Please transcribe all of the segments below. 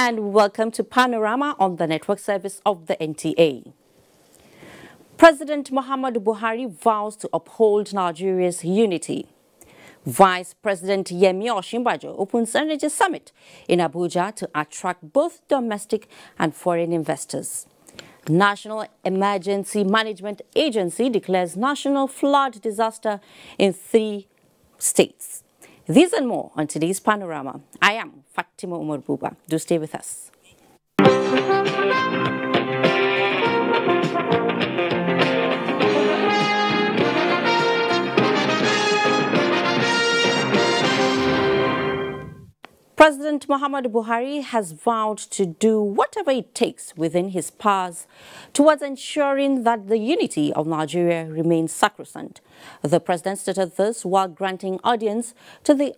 and welcome to Panorama on the network service of the NTA. President Muhammadu Buhari vows to uphold Nigeria's unity. Vice President Yemi Osinbajo opens Energy Summit in Abuja to attract both domestic and foreign investors. National Emergency Management Agency declares national flood disaster in 3 states. These and more on today's Panorama. I am Fatima Umar Buba. Do stay with us. President Muhammadu Buhari has vowed to do whatever it takes within his powers towards ensuring that the unity of Nigeria remains sacrosanct. The president stated this while granting audience to the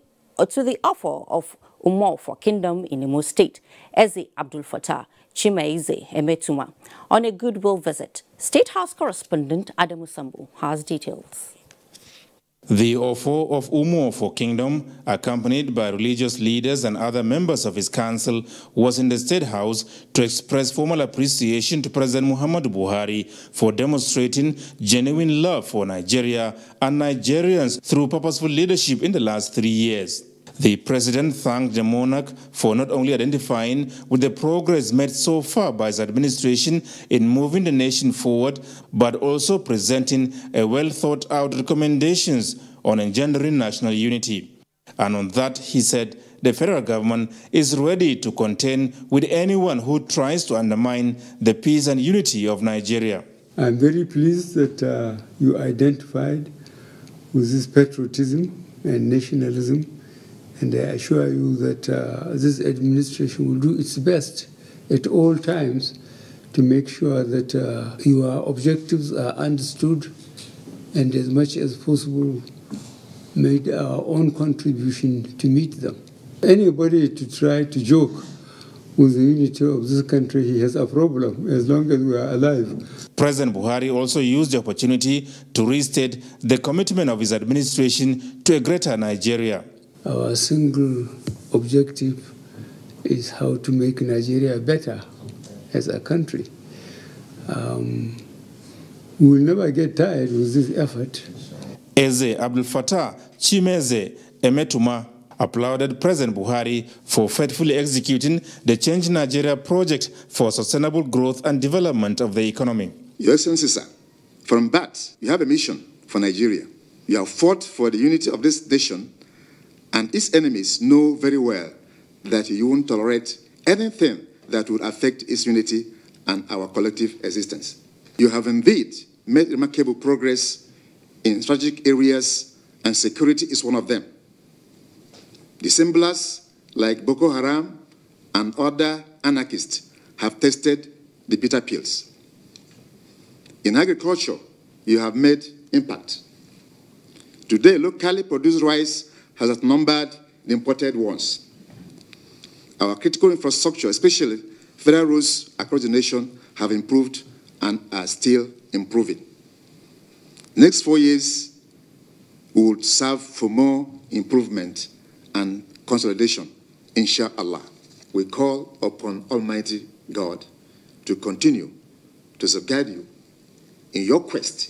offer of Umar for Kingdom in Imo State, Eze Abdul Fattah Chimeize Emetuma, on a goodwill visit. State House correspondent Adamu Sambu has details. The offer of Umar for Kingdom, accompanied by religious leaders and other members of his council, was in the State House to express formal appreciation to President Muhammadu Buhari for demonstrating genuine love for Nigeria and Nigerians through purposeful leadership in the last 3 years. The president thanked the monarch for not only identifying with the progress made so far by his administration in moving the nation forward, but also presenting a well-thought-out recommendations on engendering national unity. And on that, he said, the federal government is ready to contend with anyone who tries to undermine the peace and unity of Nigeria. I'm very pleased that you identified with this patriotism and nationalism. And I assure you that this administration will do its best at all times to make sure that your objectives are understood and as much as possible made our own contribution to meet them. Anybody to try to joke with the unity of this country, he has a problem as long as we are alive. President Buhari also used the opportunity to restate the commitment of his administration to a greater Nigeria. Our single objective is how to make Nigeria better as a country. We will never get tired with this effort. Eze Abdul Fattah Chimeize Emetuma applauded President Buhari for faithfully executing the Change Nigeria project for sustainable growth and development of the economy. Your Excellency, sir, from that, you have a mission for Nigeria. You have fought for the unity of this nation, and its enemies know very well that you won't tolerate anything that would affect its unity and our collective existence. You have indeed made remarkable progress in strategic areas, and security is one of them. Dissemblers like Boko Haram and other anarchists have tested the bitter pills. In agriculture, you have made impact. Today, locally produced rice has outnumbered the imported ones. Our critical infrastructure, especially federal roads across the nation, have improved and are still improving. Next 4 years, we will serve for more improvement and consolidation, inshallah. We call upon Almighty God to continue to safeguard you in your quest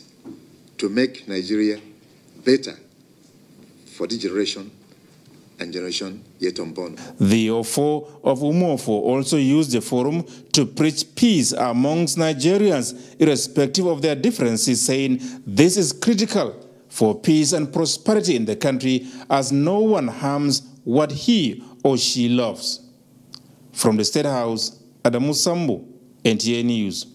to make Nigeria better for this generation and generation yet unborn. The offer of Umofo also used the forum to preach peace amongst Nigerians, irrespective of their differences, saying this is critical for peace and prosperity in the country, as no one harms what he or she loves. From the State House, Adamu Sambu, NTA News.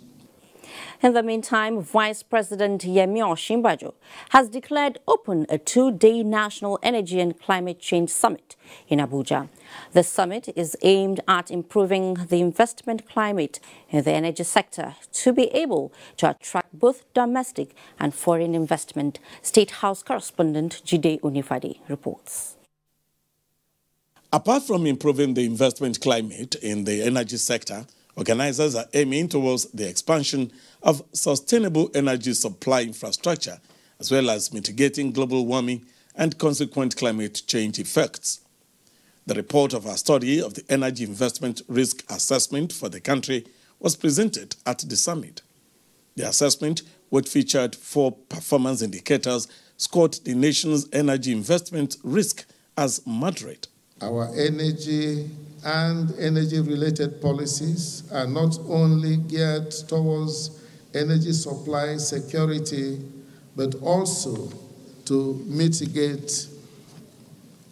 In the meantime, Vice President Yemi Osinbajo has declared open a 2-day National Energy and Climate Change Summit in Abuja. The summit is aimed at improving the investment climate in the energy sector to be able to attract both domestic and foreign investment. State House correspondent Jide Unifade reports. Apart from improving the investment climate in the energy sector, organizers are aiming towards the expansion of sustainable energy supply infrastructure, as well as mitigating global warming and consequent climate change effects. The report of our study of the energy investment risk assessment for the country was presented at the summit. The assessment, which featured 4 performance indicators, scored the nation's energy investment risk as moderate. Our energy and energy-related policies are not only geared towards energy supply security, but also to mitigate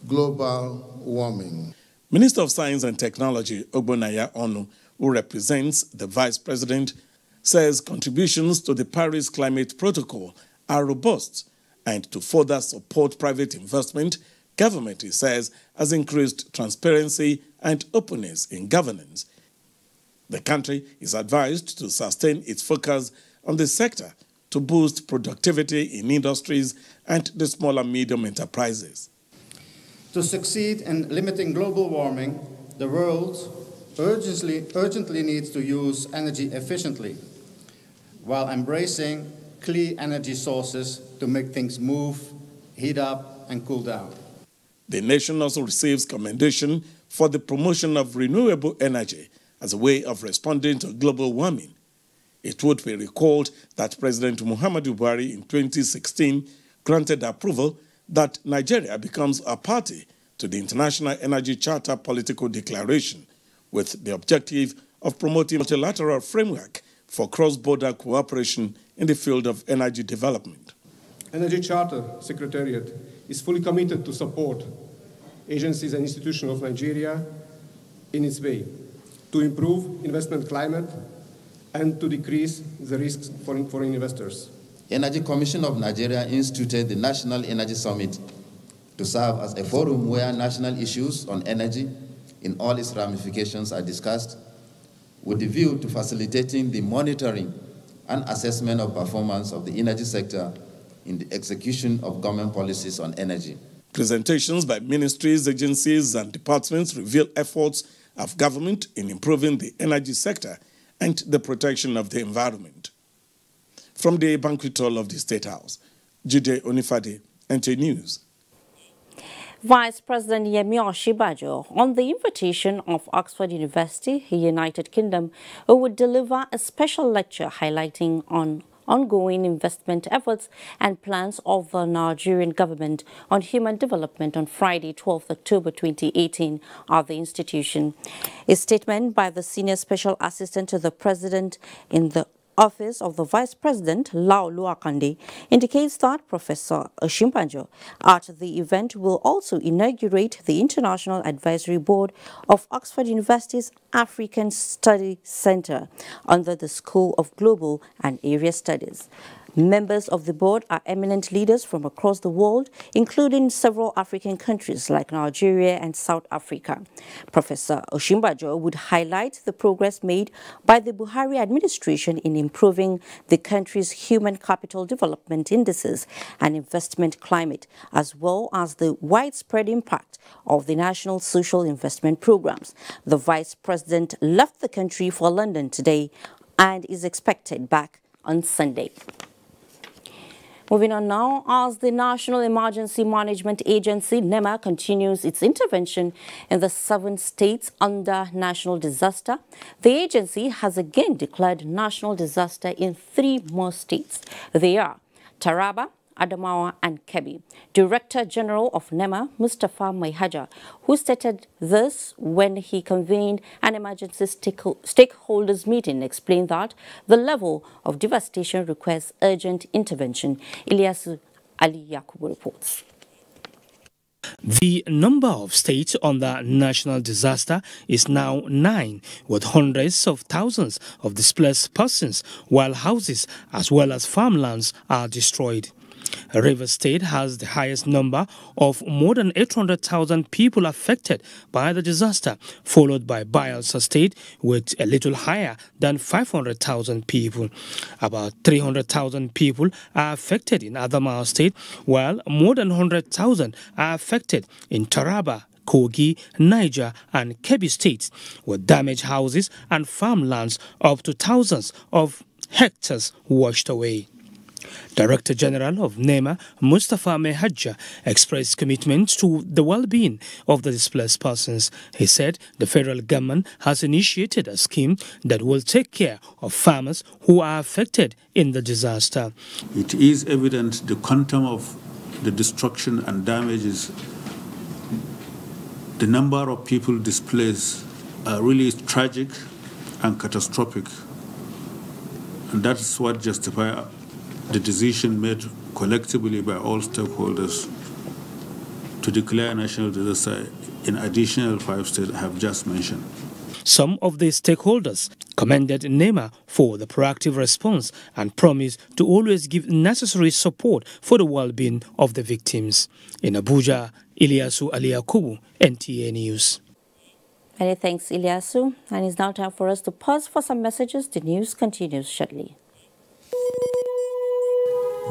global warming. Minister of Science and Technology, Ogbonnaya Onu, who represents the Vice President, says contributions to the Paris Climate Protocol are robust, and to further support private investment, government, he says, has increased transparency and openness in governance. The country is advised to sustain its focus on the sector to boost productivity in industries and the small and medium enterprises. To succeed in limiting global warming, the world urgently needs to use energy efficiently, while embracing clean energy sources to make things move, heat up, and cool down. The nation also receives commendation for the promotion of renewable energy as a way of responding to global warming. It would be recalled that President Muhammadu Buhari in 2016 granted approval that Nigeria becomes a party to the International Energy Charter Political Declaration, with the objective of promoting a multilateral framework for cross-border cooperation in the field of energy development. Energy Charter Secretariat is fully committed to support agencies and institutions of Nigeria in its way to improve investment climate and to decrease the risks for foreign investors. Energy Commission of Nigeria instituted the National Energy Summit to serve as a forum where national issues on energy in all its ramifications are discussed, with the view to facilitating the monitoring and assessment of performance of the energy sector in the execution of government policies on energy. Presentations by ministries, agencies, and departments reveal efforts of government in improving the energy sector and the protection of the environment. From the banquet hall of the State House, Jide Onifade, NTA News. Vice President Yemi Osinbajo, on the invitation of Oxford University, United Kingdom, would deliver a special lecture highlighting on ongoing investment efforts and plans of the Nigerian government on human development on Friday, 12 October 2018 at the institution. A statement by the Senior Special Assistant to the President in the Office of the Vice President, Lau Luakande, indicates that Professor Osinbajo at the event will also inaugurate the International Advisory Board of Oxford University's African Study Center under the School of Global and Area Studies. Members of the board are eminent leaders from across the world, including several African countries like Nigeria and South Africa. Professor Osinbajo would highlight the progress made by the Buhari administration in improving the country's human capital development indices and investment climate, as well as the widespread impact of the national social investment programs. The Vice President left the country for London today and is expected back on Sunday. Moving on now, as the National Emergency Management Agency, NEMA, continues its intervention in the 7 states under national disaster, the agency has again declared national disaster in 3 more states. They are Taraba, Adamawa and Kebbi. Director General of NEMA, Mustafa Maihaja, who stated this when he convened an emergency stakeholders meeting, explained that the level of devastation requires urgent intervention. Ilyasu Ali Yakubu reports. The number of states under national disaster is now 9, with hundreds of thousands of displaced persons, while houses as well as farmlands are destroyed. Rivers State has the highest number of more than 800,000 people affected by the disaster, followed by Bayelsa State with a little higher than 500,000 people. About 300,000 people are affected in Adamawa State, while more than 100,000 are affected in Taraba, Kogi, Niger and Kebbi states, with damaged houses and farmlands up to thousands of hectares washed away. Director General of NEMA, Mustafa Mehadja, expressed commitment to the well-being of the displaced persons. He said the federal government has initiated a scheme that will take care of farmers who are affected in the disaster. It is evident the quantum of the destruction and damages, the number of people displaced are really tragic and catastrophic. And that's what justifies the decision made collectively by all stakeholders to declare a national disaster in additional 5 states I have just mentioned. Some of the stakeholders commended NEMA for the proactive response and promised to always give necessary support for the well-being of the victims. In Abuja, Ilyasu Aliyakubu, NTA News. Many thanks, Ilyasu. And it's now time for us to pause for some messages. The news continues shortly.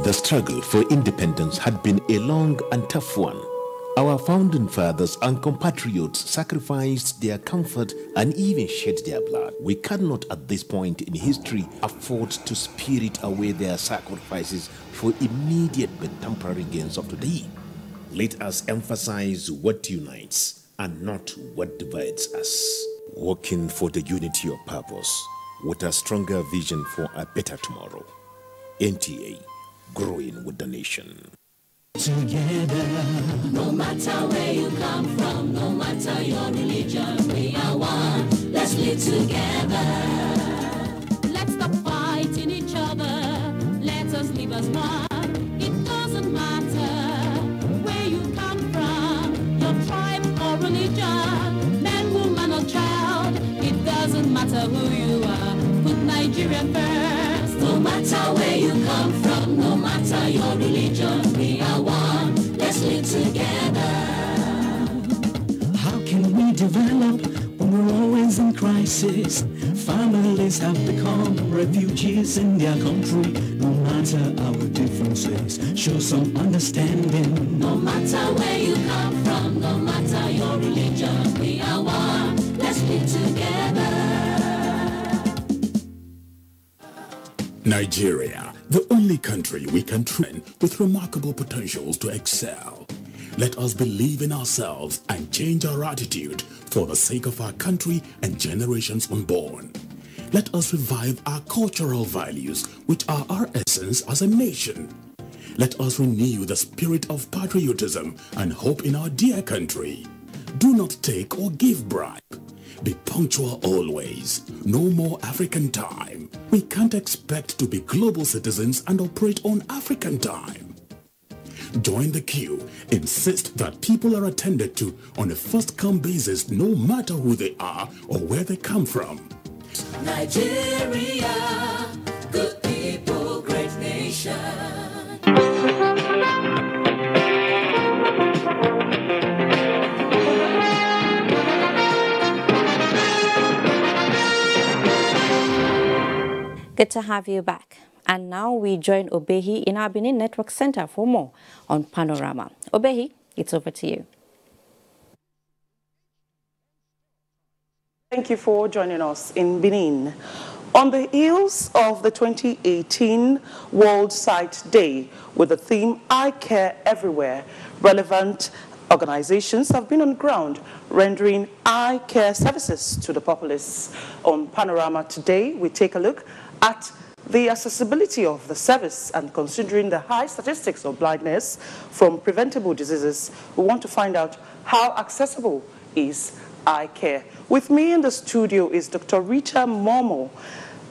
The struggle for independence had been a long and tough one. Our founding fathers and compatriots sacrificed their comfort and even shed their blood. We cannot at this point in history afford to spirit away their sacrifices for immediate but temporary gains of today. Let us emphasize what unites and not what divides us. Working for the unity of purpose with a stronger vision for a better tomorrow. NTA, growing with the nation. Together, no matter where you come from, no matter your religion, we are one. Let's live together. Let's stop fighting each other. Let us live as one. It doesn't matter where you come from, your tribe or religion, man, woman or child. It doesn't matter who you are. Put Nigeria first. No matter where you come from, no matter your religion, we are one. Let's live together. How can we develop when we're always in crisis? Families have become refugees in their country. No matter our differences, show some understanding. No matter where you come from, no matter your religion, we are one. Let's live together. Nigeria, the only country we can train with remarkable potentials to excel. Let us believe in ourselves and change our attitude for the sake of our country and generations unborn. Let us revive our cultural values, which are our essence as a nation. Let us renew the spirit of patriotism and hope in our dear country. Do not take or give bribe. Be punctual always. No more African time. We can't expect to be global citizens and operate on African time. Join the queue. Insist that people are attended to on a first-come basis, no matter who they are or where they come from. Nigeria, good people, great nation. Good to have you back. And now we join Obehi in our Benin Network Center for more on Panorama. Obehi, it's over to you. Thank you for joining us in Benin. On the heels of the 2018 World Sight Day with the theme I Care Everywhere, relevant organizations have been on ground rendering eye care services to the populace. On Panorama today, we take a look at the accessibility of the service, and considering the high statistics of blindness from preventable diseases, we want to find out how accessible is eye care. With me in the studio is Dr. Rita Momo,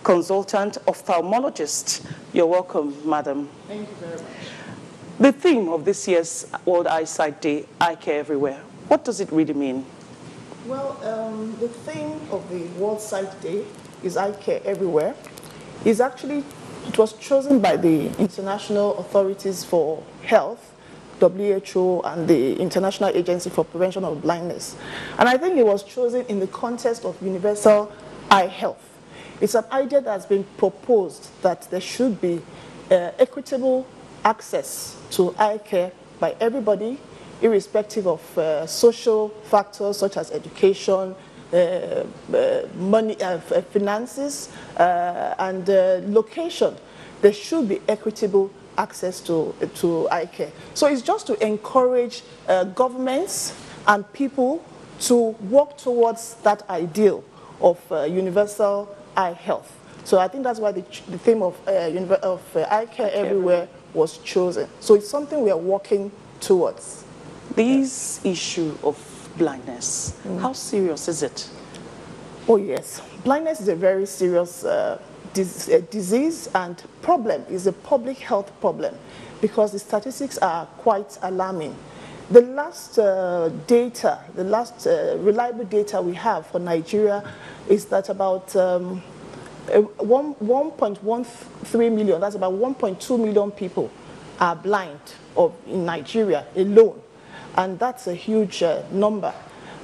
consultant ophthalmologist. You're welcome, madam. Thank you very much. The theme of this year's World Eyesight Day, Eye Care Everywhere, what does it really mean? Well, the theme of the World Sight Day is Eye Care Everywhere. It was chosen by the International Authorities for Health, WHO, and the International Agency for Prevention of Blindness. And I think it was chosen in the context of universal eye health. It's an idea that's been proposed that there should be equitable access to eye care by everybody, irrespective of social factors such as education, money, finances, and location. there should be equitable access to eye care. So it's just to encourage governments and people to work towards that ideal of universal eye health. So I think that's why the theme of eye care everywhere was chosen. So it's something we are working towards. This issue of blindness, how serious is it? Oh yes, blindness is a very serious disease and problem. It's a public health problem because the statistics are quite alarming. The last data, the last reliable data we have for Nigeria is that about 1.13 million, that's about 1.2 million people are blind in Nigeria alone. And that's a huge number.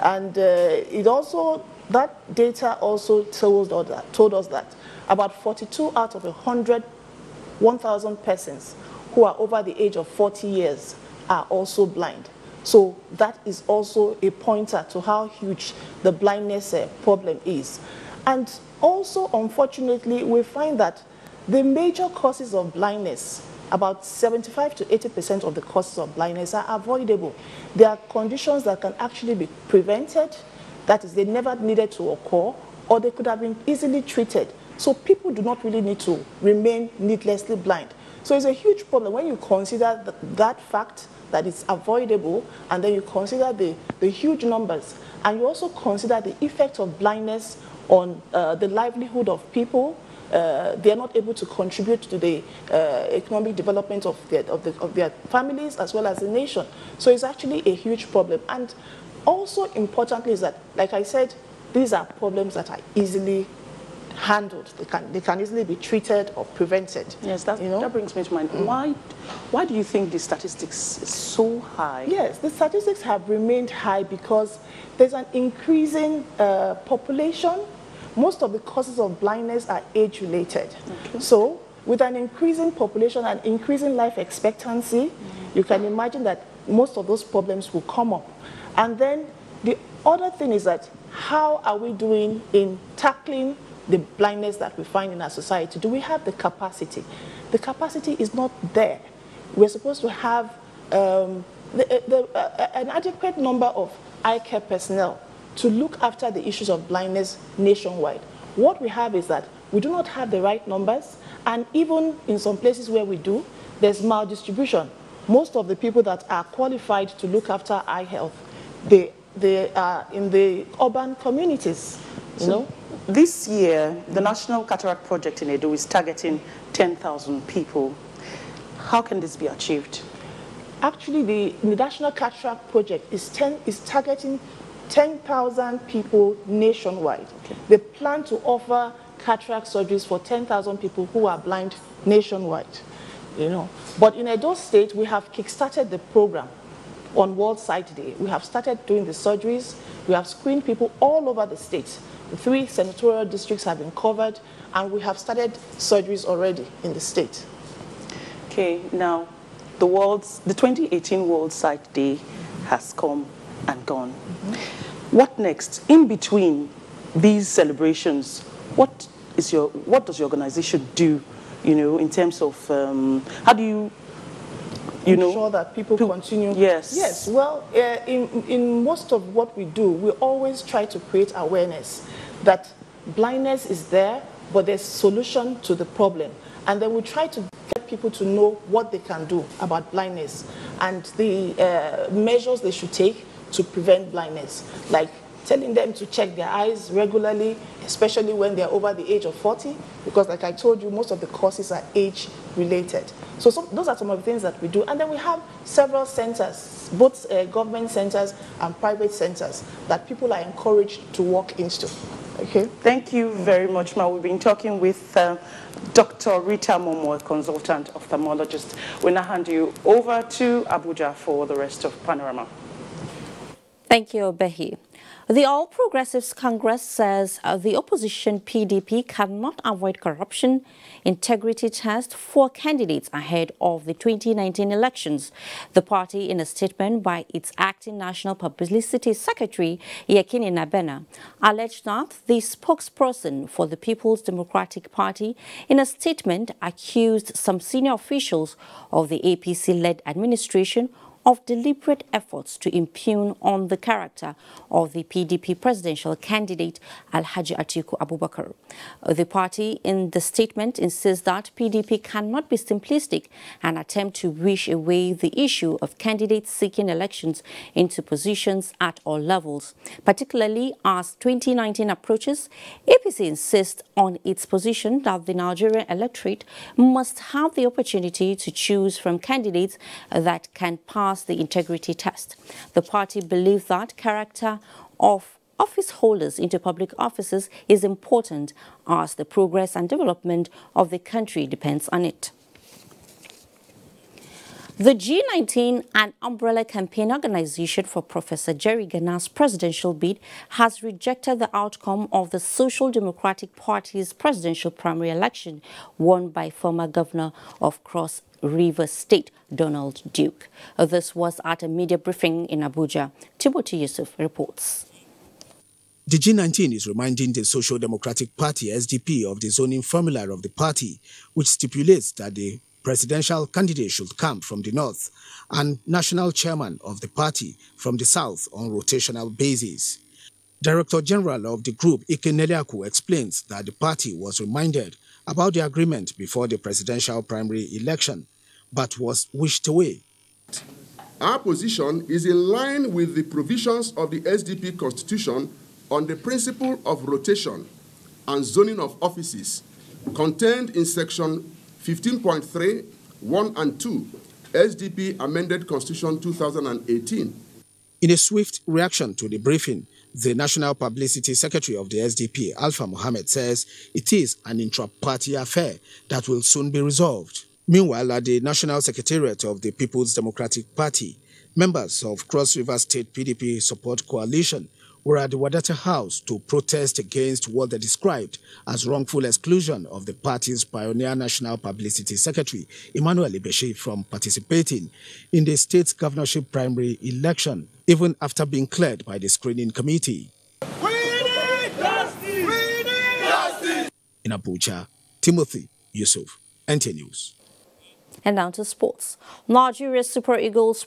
And that data also told us that about 42 out of 1,000 persons who are over the age of 40 years are also blind. So that is also a pointer to how huge the blindness problem is. And also, unfortunately, we find that the major causes of blindness, about 75 to 80% of the causes of blindness are avoidable. There are conditions that can actually be prevented, that is, they never needed to occur, or they could have been easily treated. So people do not really need to remain needlessly blind. So it's a huge problem when you consider that fact, that it's avoidable, and then you consider the huge numbers, and you also consider the effect of blindness on the livelihood of people. They are not able to contribute to the economic development of their families as well as the nation. So it's actually a huge problem. And also importantly is that, like I said, these are problems that are easily handled. They can easily be treated or prevented. Yes, that brings me to mind. Why do you think the statistics is so high? Yes, the statistics have remained high because there's an increasing population. Most of the causes of blindness are age-related. Okay. So with an increasing population and increasing life expectancy, you can imagine that most of those problems will come up. And then the other thing is that how are we doing in tackling the blindness that we find in our society? Do we have the capacity? The capacity is not there. We're supposed to have an adequate number of eye care personnel to look after the issues of blindness nationwide. What we have is that we do not have the right numbers, and even in some places where we do, there's maldistribution. Most of the people that are qualified to look after eye health, they are in the urban communities, you know? This year, the National Cataract Project in Edo is targeting 10,000 people. How can this be achieved? Actually, the National Cataract Project is targeting 10,000 people nationwide. Okay. They plan to offer cataract surgeries for 10,000 people who are blind nationwide. But in Edo State, we have kickstarted the program on World Sight Day. We have started doing the surgeries. We have screened people all over the state. The 3 senatorial districts have been covered, and we have started surgeries already in the state. Okay, now the 2018 World Sight Day has come and gone. Mm-hmm. What next? In between these celebrations, what does your organization do, in terms of how do you ensure that people continue? Yes. Yes. Well, in most of what we do, we always try to create awareness that blindness is there, but there's solution to the problem. And then we try to get people to know what they can do about blindness and the measures they should take to prevent blindness, like telling them to check their eyes regularly, especially when they're over the age of 40, because like I told you, most of the causes are age-related. So those are some of the things that we do. And then we have several centers, both government centers and private centers, that people are encouraged to walk into. Okay. Thank you very much, Ma. We've been talking with Dr. Rita Momo, a consultant ophthalmologist. We'll now hand you over to Abuja for the rest of Panorama. Thank you, Behi. The All Progressives Congress says the opposition PDP cannot avoid corruption integrity test for candidates ahead of the 2019 elections. The party, in a statement by its acting National Publicity Secretary, Yekini Nabena, alleged that the spokesperson for the People's Democratic Party, in a statement, accused some senior officials of the APC-led administration of deliberate efforts to impugn on the character of the PDP presidential candidate Alhaji Atiku Abubakar. The party in the statement insists that PDP cannot be simplistic and attempt to wish away the issue of candidates seeking elections into positions at all levels. Particularly as 2019 approaches, APC insists on its position that the Nigerian electorate must have the opportunity to choose from candidates that can pass the integrity test. The party believes that character of office holders into public offices is important as the progress and development of the country depends on it. The G19, an umbrella campaign organization for Professor Jerry Gana's presidential bid, has rejected the outcome of the Social Democratic Party's presidential primary election won by former governor of Cross River State, Donald Duke. This was at a media briefing in Abuja. Timothy Yusuf reports. The G19 is reminding the Social Democratic Party, SDP, of the zoning formula of the party, which stipulates that the presidential candidate should come from the north and national chairman of the party from the south on rotational basis. Director General of the group, Ike Neliaku, explains that the party was reminded about the agreement before the presidential primary election, but was wished away. Our position is in line with the provisions of the SDP Constitution on the principle of rotation and zoning of offices contained in Section 15.3, 1 and 2, SDP Amended Constitution 2018. In a swift reaction to the briefing, the National Publicity Secretary of the SDP, Alpha Mohammed, says it is an intra-party affair that will soon be resolved. Meanwhile, at the National Secretariat of the People's Democratic Party, members of Cross River State PDP Support Coalition were at the Wadata House to protest against what they described as wrongful exclusion of the party's pioneer National Publicity Secretary, Emmanuel Ibeshi, from participating in the state's governorship primary election, even after being cleared by the screening committee. We need justice! We need justice! In Abuja, Timothy Yusuf, NTA News. And now to sports. Nigeria's Super Eagles